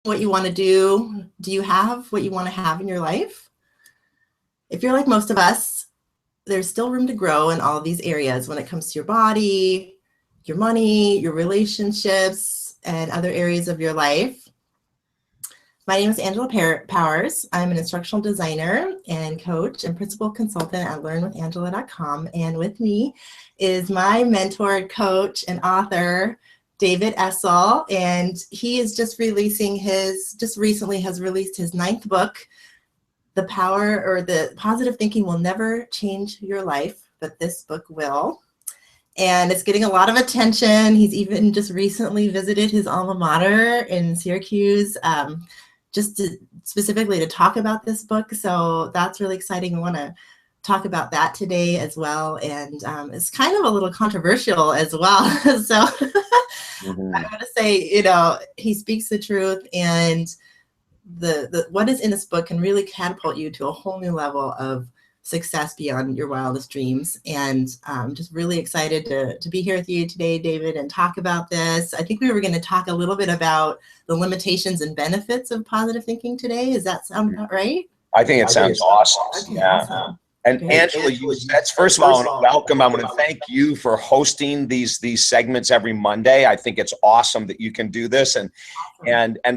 what you want to do? Do you have what you want to have in your life? If you're like most of us, there's still room to grow in all of these areas when it comes to your body, your money, your relationships, and other areas of your life. My name is Angela Powers. I'm an instructional designer and coach and principal consultant at learnwithangela.com. And with me is my mentor, coach, and author, David Essel. And he is just recently has released his 9th book, The Power or the Positive Thinking Will Never Change Your Life, but this book will. And it's getting a lot of attention. He's even just recently visited his alma mater in Syracuse, specifically to talk about this book. So that's really exciting. I want to talk about that today as well. And it's kind of a little controversial as well. So I want to say, he speaks the truth, and the what is in this book can really catapult you to a whole new level of success beyond your wildest dreams. And I'm just really excited to be here with you today, David, and talk about this. I think we were going to talk a little bit about the limitations and benefits of positive thinking today. Does that sound about right? I think it sounds awesome. Okay, yeah. Awesome. And okay. Angela, that's first of all, welcome. I want to thank you for hosting these segments every Monday. I think it's awesome that you can do this, and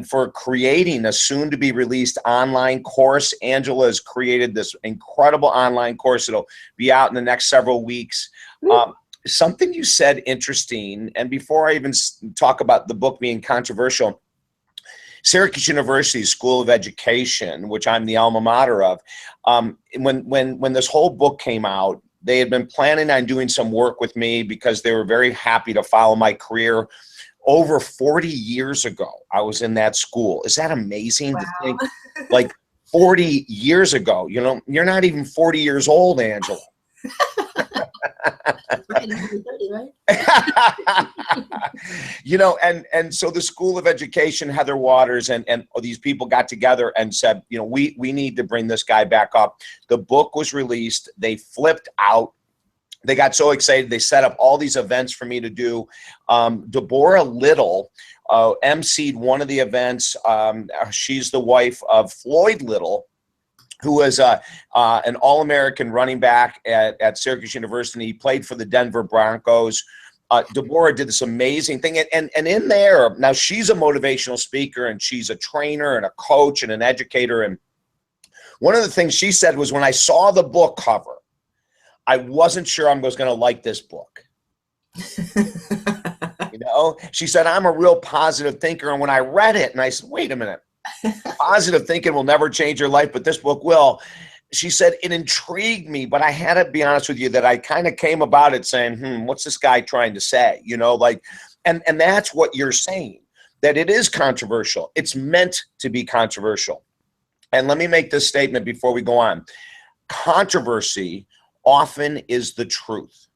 for creating a soon to be released online course. Angela has created this incredible online course. It'll be out in the next several weeks. Something you said interesting, and before I even talk about the book being controversial, Syracuse University School of Education, which I'm the alma mater of, when this whole book came out, they had been planning on doing some work with me because they were very happy to follow my career. Over 40 years ago, I was in that school. Is that amazing to think? Like 40 years ago, you're not even 40 years old, Angela. And so the School of Education, Heather Waters, and these people got together and said, we need to bring this guy back up. The book was released. They flipped out. They got so excited. They set up all these events for me to do. Deborah Little emceed one of the events. She's the wife of Floyd Little, who was an All-American running back at Syracuse University. He played for the Denver Broncos. Deborah did this amazing thing. And in there, now she's a motivational speaker, and she's a trainer and a coach and an educator. And one of the things she said was, when I saw the book cover, I wasn't sure I was going to like this book. She said, I'm a real positive thinker. And when I read it, and I said, wait a minute. Positive thinking will never change your life, but this book will. She said it intrigued me, but I had to be honest with you that I kind of came about it saying, what's this guy trying to say? And that's what you're saying, that it is controversial. It's meant to be controversial. And let me make this statement before we go on. Controversy often is the truth.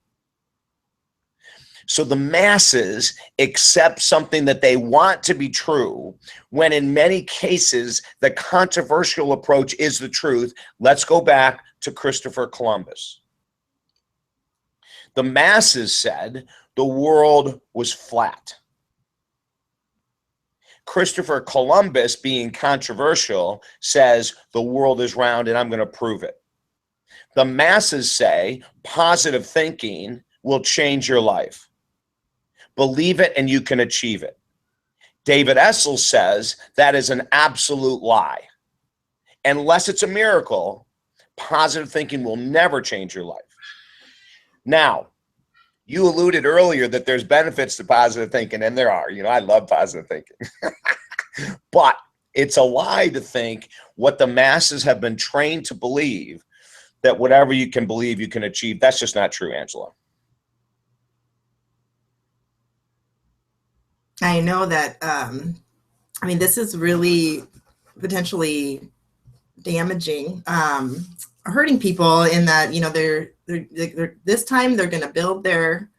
So the masses accept something that they want to be true, when in many cases, the controversial approach is the truth. Let's go back to Christopher Columbus. The masses said the world was flat. Christopher Columbus, being controversial, says the world is round and I'm going to prove it. The masses say positive thinking will change your life. Believe it and you can achieve it. David Essel says that is an absolute lie. Unless it's a miracle, positive thinking will never change your life. Now, you alluded earlier that there's benefits to positive thinking, and there are. I love positive thinking. But it's a lie to think what the masses have been trained to believe, that whatever you can believe, you can achieve. That's just not true, Angela. I know that, this is really potentially damaging, hurting people in that, they're this time they're going to build their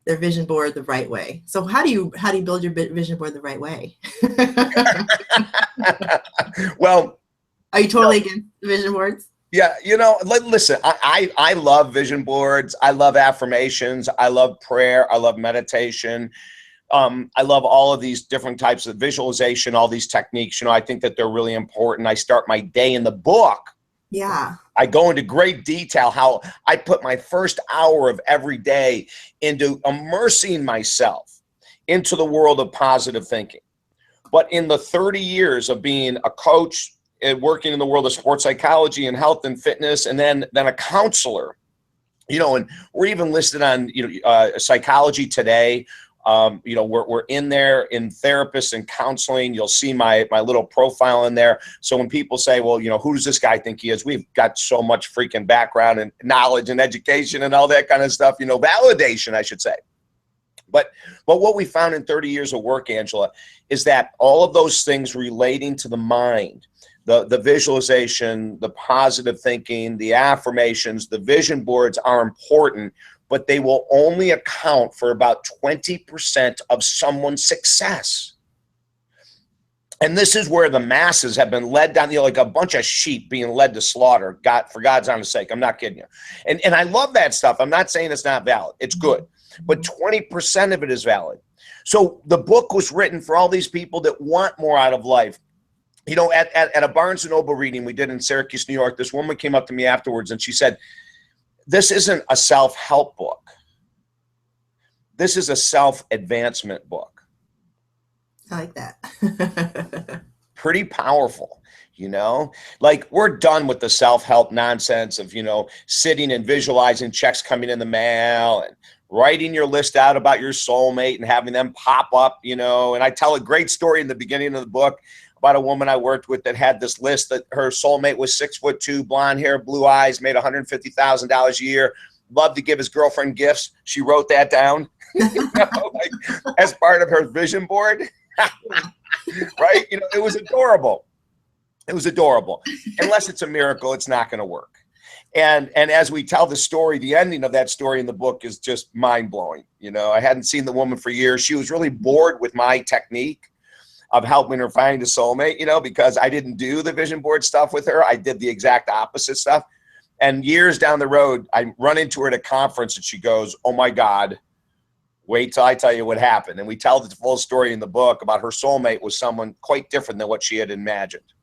vision board the right way. So how do you build your vision board the right way? Well, are you totally against vision boards? Yeah, listen, I love vision boards. I love affirmations. I love prayer. I love meditation. I love all of these different types of visualization, all these techniques. I think that they're really important. I start my day in the book. Yeah. I go into great detail how I put my first hour of every day into immersing myself into the world of positive thinking. But in the 30 years of being a coach and working in the world of sports psychology and health and fitness, and then a counselor, and we're even listed on, Psychology Today. We're in there in therapists and counseling. You'll see my little profile in there. So when people say, well, who does this guy think he is? We've got so much freaking background and knowledge and education and all that kind of stuff, validation, I should say. But what we found in 30 years of work, Angela, is that all of those things relating to the mind, the visualization, the positive thinking, the affirmations, the vision boards are important, but they will only account for about 20% of someone's success. And this is where the masses have been led down, like a bunch of sheep being led to slaughter, for God's honest sake. I'm not kidding you. And I love that stuff. I'm not saying it's not valid. It's good. But 20% of it is valid. So the book was written for all these people that want more out of life. At a Barnes & Noble reading we did in Syracuse, New York, this woman came up to me afterwards and she said, this isn't a self-help book. This is a self-advancement book. I like that. Pretty powerful, like we're done with the self-help nonsense of, sitting and visualizing checks coming in the mail and writing your list out about your soulmate and having them pop up, and I tell a great story in the beginning of the book about a woman I worked with that had this list that her soulmate was 6'2", blonde hair, blue eyes, made $150,000 a year, loved to give his girlfriend gifts. She wrote that down as part of her vision board. Right? It was adorable. It was adorable. Unless it's a miracle, it's not going to work. And as we tell the story, the ending of that story in the book is just mind-blowing. I hadn't seen the woman for years. She was really bored with my technique of helping her find a soulmate, because I didn't do the vision board stuff with her. I did the exact opposite stuff. And years down the road, I run into her at a conference and she goes, oh my God, wait till I tell you what happened. And we tell the full story in the book about her soulmate was someone quite different than what she had imagined.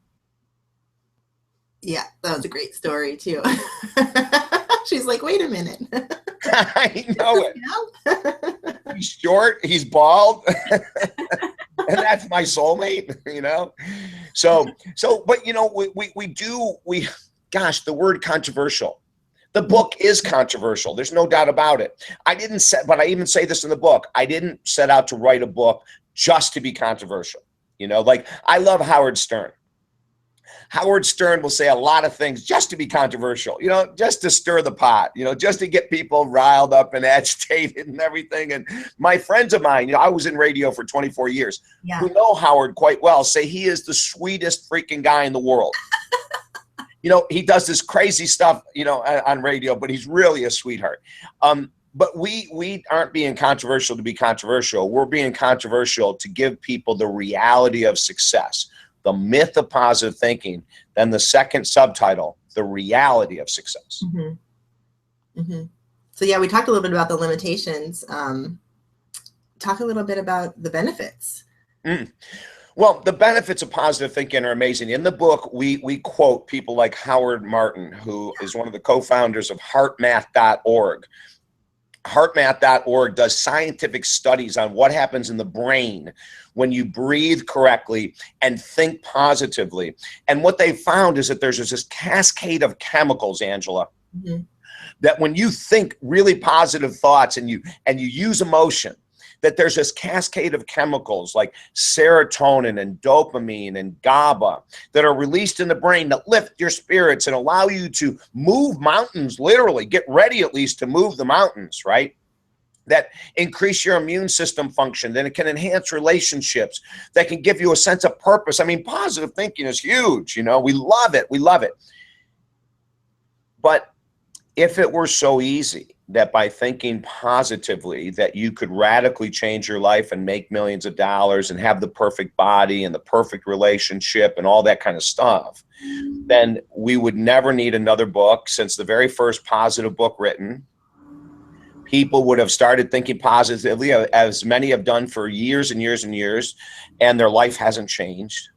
Yeah, that was a great story too. She's like, wait a minute. I know it. He's short, he's bald. And that's my soulmate, So, but gosh, the word controversial. The book is controversial. There's no doubt about it. But I even say this in the book. I didn't set out to write a book just to be controversial. Like I love Howard Stern. Howard Stern will say a lot of things just to be controversial, just to stir the pot, just to get people riled up and agitated and everything. And my friends of mine, I was in radio for 24 years, who know Howard quite well, say he is the sweetest freaking guy in the world. He does this crazy stuff, on radio, but he's really a sweetheart. But we aren't being controversial to be controversial. We're being controversial to give people the reality of success. The myth of positive thinking, then the second subtitle, the reality of success. Mm-hmm. Mm-hmm. So yeah, we talked a little bit about the limitations. Talk a little bit about the benefits. Well, the benefits of positive thinking are amazing. In the book, we quote people like Howard Martin, who is one of the co-founders of HeartMath.org. HeartMath.org does scientific studies on what happens in the brain when you breathe correctly and think positively. And what they found is that there's this cascade of chemicals, Angela, that when you think really positive thoughts and you use emotion, that there's this cascade of chemicals like serotonin and dopamine and GABA that are released in the brain that lift your spirits and allow you to move mountains, literally get ready at least to move the mountains, right? That increase your immune system function, then it can enhance relationships, that can give you a sense of purpose. I mean, positive thinking is huge, we love it. We love it. But if it were so easy that by thinking positively that you could radically change your life and make millions of dollars and have the perfect body and the perfect relationship and all that kind of stuff, then we would never need another book, since the very first positive book written people would have started thinking positively, as many have done for years and years and years, and their life hasn't changed.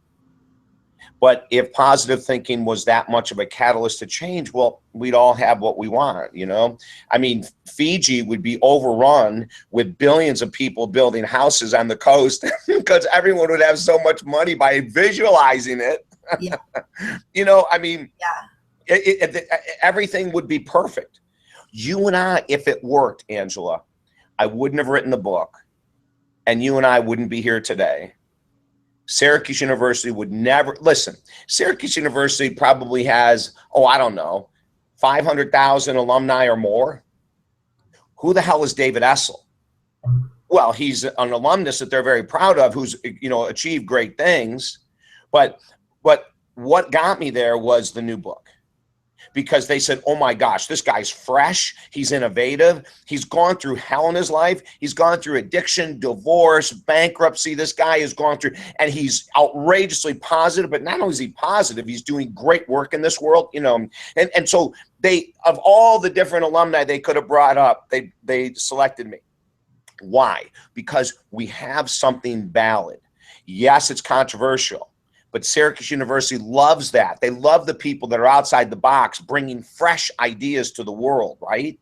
But if positive thinking was that much of a catalyst to change, well, we'd all have what we want, you know? I mean, Fiji would be overrun with billions of people building houses on the coast because everyone would have so much money by visualizing it. Yeah. You know, I mean, yeah. Everything would be perfect. You and I, if it worked, Angela, I wouldn't have written the book, and you and I wouldn't be here today. Syracuse University would never, listen, Syracuse University probably has, I don't know, 500,000 alumni or more. Who the hell is David Essel? Well, he's an alumnus that they're very proud of, who's, you know, achieved great things. But what got me there was the new book. Because they said, oh my gosh, this guy's fresh. He's innovative. He's gone through hell in his life. He's gone through addiction, divorce, bankruptcy. This guy has gone through, and he's outrageously positive. But not only is he positive, he's doing great work in this world, you know. And so they, of all the different alumni they could have brought up, they selected me. Why? Because we have something valid. Yes, it's controversial. But Syracuse University loves that. They love the people that are outside the box, bringing fresh ideas to the world, right?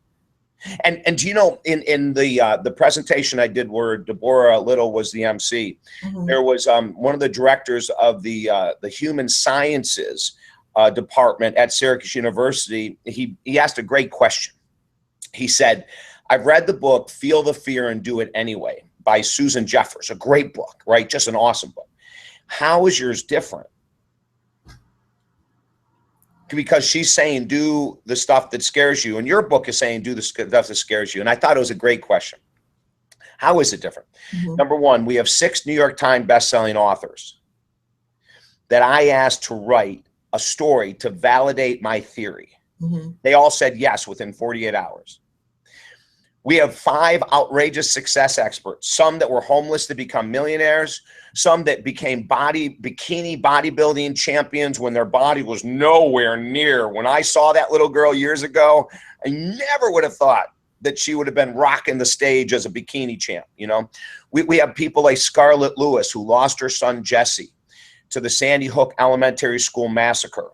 And do you know, in the presentation I did where Deborah Little was the MC, there was one of the directors of the Human Sciences department at Syracuse University. He asked a great question. He said, I've read the book, Feel the Fear and Do It Anyway, by Susan Jeffers, a great book, right? Just an awesome book. How is yours different? Because she's saying do the stuff that scares you, and your book is saying do the stuff that scares you. And I thought it was a great question. How is it different? Number one, we have 6 New York Times bestselling authors that I asked to write a story to validate my theory. They all said yes within 48 hours. We have 5 outrageous success experts, some that were homeless to become millionaires, some that became bikini bodybuilding champions when their body was nowhere near. When I saw that little girl years ago, I never would have thought that she would have been rocking the stage as a bikini champ. You know, we have people like Scarlett Lewis, who lost her son Jesse to the Sandy Hook Elementary School massacre,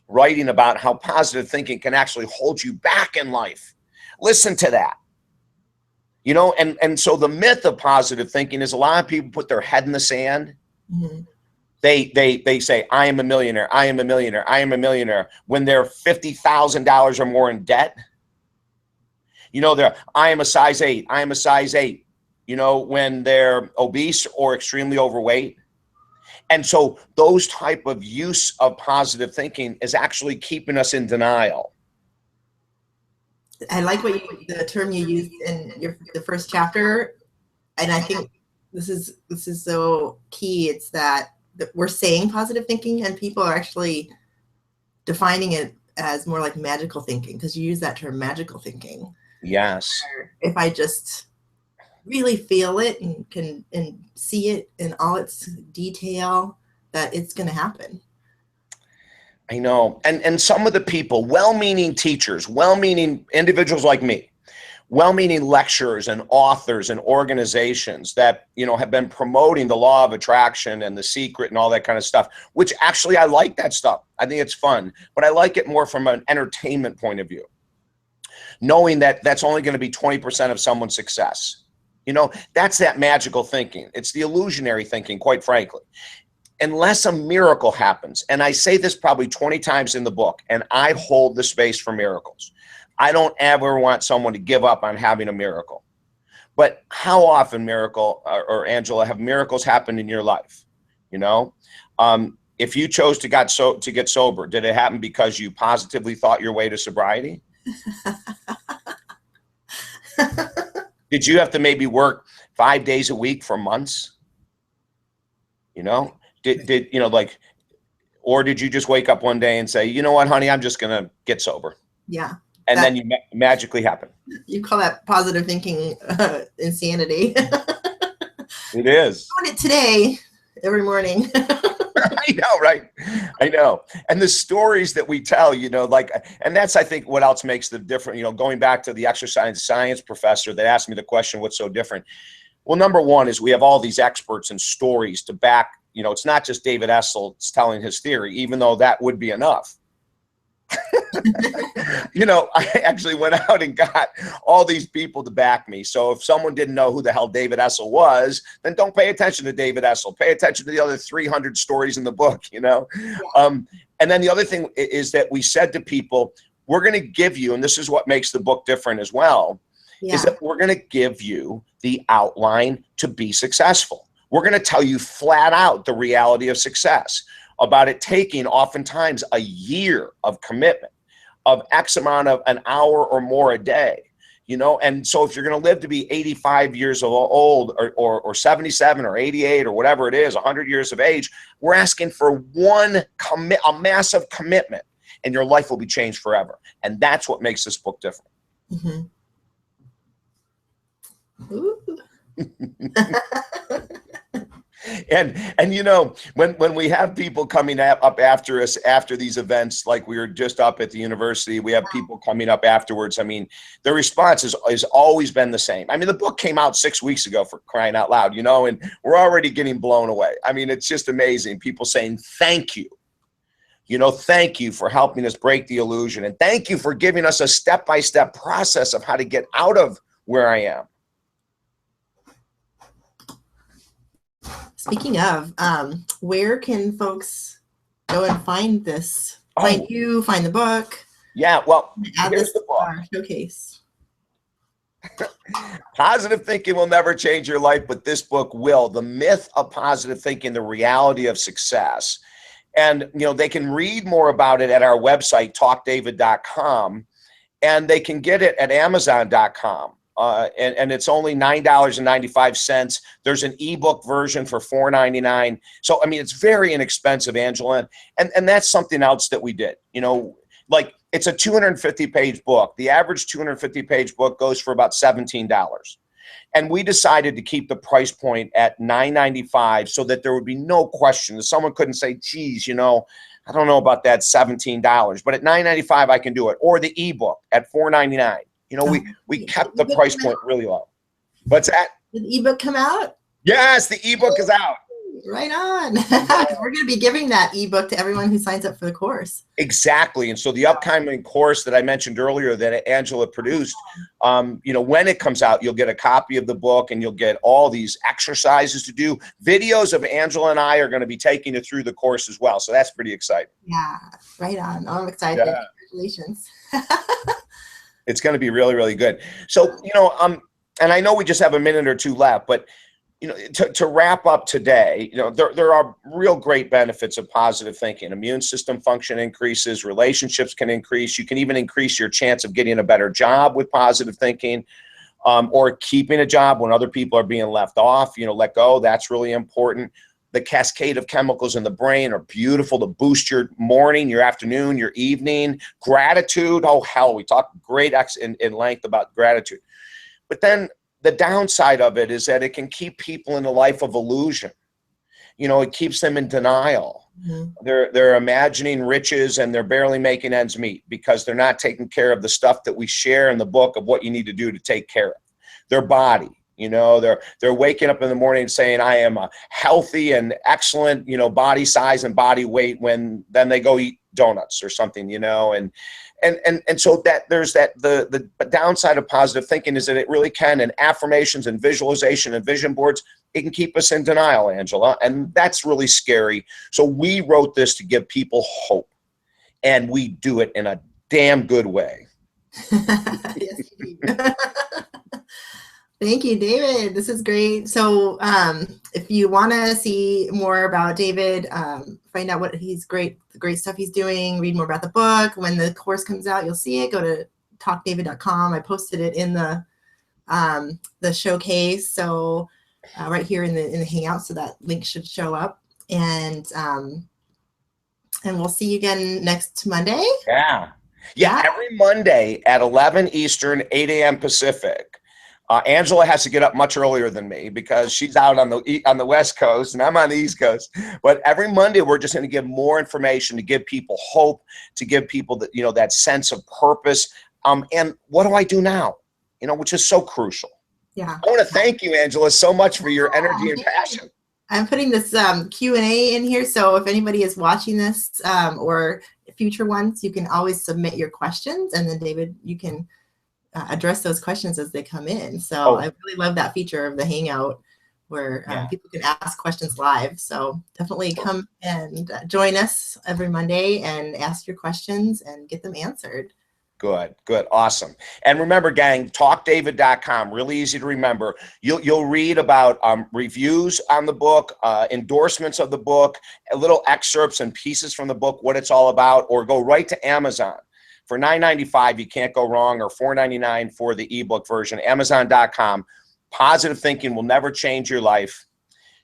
writing about how positive thinking can actually hold you back in life. Listen to that. You know, and so the myth of positive thinking is a lot of people put their head in the sand. They say, I am a millionaire, I am a millionaire, I am a millionaire, when they're $50,000 or more in debt. You know, I am a size 8, I am a size 8, you know, when they're obese or extremely overweight. And so those type of use of positive thinking is actually keeping us in denial. I like the term you used in the first chapter, and I think this is so key. It's that we're saying positive thinking, and people are actually defining it as more like magical thinking, because you use that term, magical thinking. Yes. If I just really feel it and can see it in all its detail, that it's going to happen. I know. And some of the people, well-meaning teachers, well-meaning individuals like me, well-meaning lecturers and authors and organizations that, you know, have been promoting the law of attraction and The Secret and all that kind of stuff, which actually I like that stuff. I think it's fun, but I like it more from an entertainment point of view, knowing that that's only going to be 20% of someone's success. You know, that's that magical thinking. It's the illusionary thinking, quite frankly. Unless a miracle happens, and I say this probably 20 times in the book, and I hold the space for miracles. I don't ever want someone to give up on having a miracle. But how often, Miracle or Angela, have miracles happened in your life? You know, if you chose to get sober, did it happen because you positively thought your way to sobriety? Did you have to maybe work 5 days a week for months? You know? Did you know, like, or did you just wake up one day and say, you know what, honey, I'm just going to get sober? Yeah. And then you magically happen. You call that positive thinking insanity. It is. I'm doing it today, every morning. I know, right? I know. And the stories that we tell, like, and that's, I think, what else makes the different, going back to the exercise science professor that asked me the question, what's so different? Well, number one is we have all these experts and stories to back, it's not just David Essel telling his theory, even though that would be enough. I actually went out and got all these people to back me. So if someone didn't know who the hell David Essel was, then don't pay attention to David Essel. Pay attention to the other 300 stories in the book, Yeah. And then the other thing is that we said to people, we're going to give you, and this is what makes the book different as well, is that we're going to give you the outline to be successful. We're going to tell you flat out the reality of success, about it taking oftentimes a year of commitment, of X amount of an hour or more a day, and so if you're going to live to be 85 years old or 77 or 88 or whatever it is, 100 years of age, we're asking for a massive commitment, and your life will be changed forever. And that's what makes this book different. Mm-hmm. And when we have people coming up after us after these events, like we were just up at the university, we have people coming up afterwards. I mean, the response has always been the same. I mean, the book came out 6 weeks ago, for crying out loud, and we're already getting blown away. I mean, it's just amazing. People saying, thank you. Thank you for helping us break the illusion. And thank you for giving us a step-by-step process of how to get out of where I am. Speaking of, where can folks go and find this? Find you, find the book? Yeah, well, add here's this the book. Showcase. Positive thinking will never change your life, but this book will. The myth of positive thinking, the reality of success. And, they can read more about it at our website, talkdavid.com, and they can get it at amazon.com. And it's only $9.95. There's an ebook version for $4.99. So, I mean, it's very inexpensive, Angela. And that's something else that we did. Like, it's a 250-page book. The average 250-page book goes for about $17. And we decided to keep the price point at $9.95 so that there would be no question. Someone couldn't say, geez, I don't know about that $17. But at $9.95, I can do it. Or the ebook at $4.99. We kept the price point really low. What's that? Did the ebook come out? Yes, the ebook is out. Right on. We're going to be giving that ebook to everyone who signs up for the course. Exactly. And so the upcoming course that I mentioned earlier that Angela produced, when it comes out, you'll get a copy of the book and you'll get all these exercises to do. Videos of Angela and I are going to be taking you through the course as well. So that's pretty exciting. Yeah, right on. Oh, I'm excited. Yeah. Congratulations. It's going to be really, really good. So, and I know we just have a minute or two left, but, to wrap up today, there are real great benefits of positive thinking. Immune system function increases, relationships can increase. You can even increase your chance of getting a better job with positive thinking, or keeping a job when other people are being left off, let go. That's really important. The cascade of chemicals in the brain are beautiful to boost your morning, your afternoon, your evening. Gratitude, oh hell, we talked great in length about gratitude. But then the downside of it is that it can keep people in a life of illusion. It keeps them in denial. Mm-hmm. They're imagining riches and they're barely making ends meet because they're not taking care of the stuff that we share in the book of what you need to do to take care of their body. They're waking up in the morning and saying, I am a healthy and excellent, body size and body weight, when then they go eat donuts or something, and so that there's the downside of positive thinking is that it really can, and affirmations and visualization and vision boards, it can keep us in denial, Angela, and that's really scary. So we wrote this to give people hope, and we do it in a damn good way. Yes, you do. Thank you, David. This is great. So if you want to see more about David, find out what the great stuff he's doing, read more about the book. When the course comes out, you'll see it. Go to talkdavid.com. I posted it in the showcase. So right here in the Hangout, so that link should show up. And we'll see you again next Monday. Yeah. Every Monday at 11 Eastern, 8 a.m. Pacific. Angela has to get up much earlier than me because she's out on the West Coast and I'm on the East Coast. But every Monday, we're just going to give more information to give people hope, to give people that, you know, that sense of purpose. And what do I do now? You know, which is so crucial. Yeah. I want to thank you, Angela, so much for your energy and passion. I'm putting this Q&A in here, so if anybody is watching this or future ones, you can always submit your questions, and then David, you can address those questions as they come in. So I really love that feature of the Hangout where people can ask questions live. So definitely come and join us every Monday and ask your questions and get them answered. Good, good, awesome. And remember, gang, talkdavid.com, really easy to remember. You'll read about reviews on the book, endorsements of the book, little excerpts and pieces from the book, what it's all about, or go right to Amazon. For $9.95, you can't go wrong, or $4.99 for the ebook version, Amazon.com. Positive thinking will never change your life.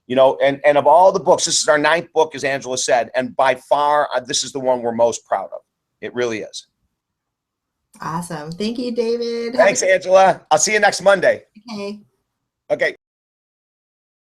You know, and of all the books, this is our 9th book, as Angela said, and by far, this is the one we're most proud of. It really is. Awesome. Thank you, David. Thanks, Angela. I'll see you next Monday. Okay. Okay.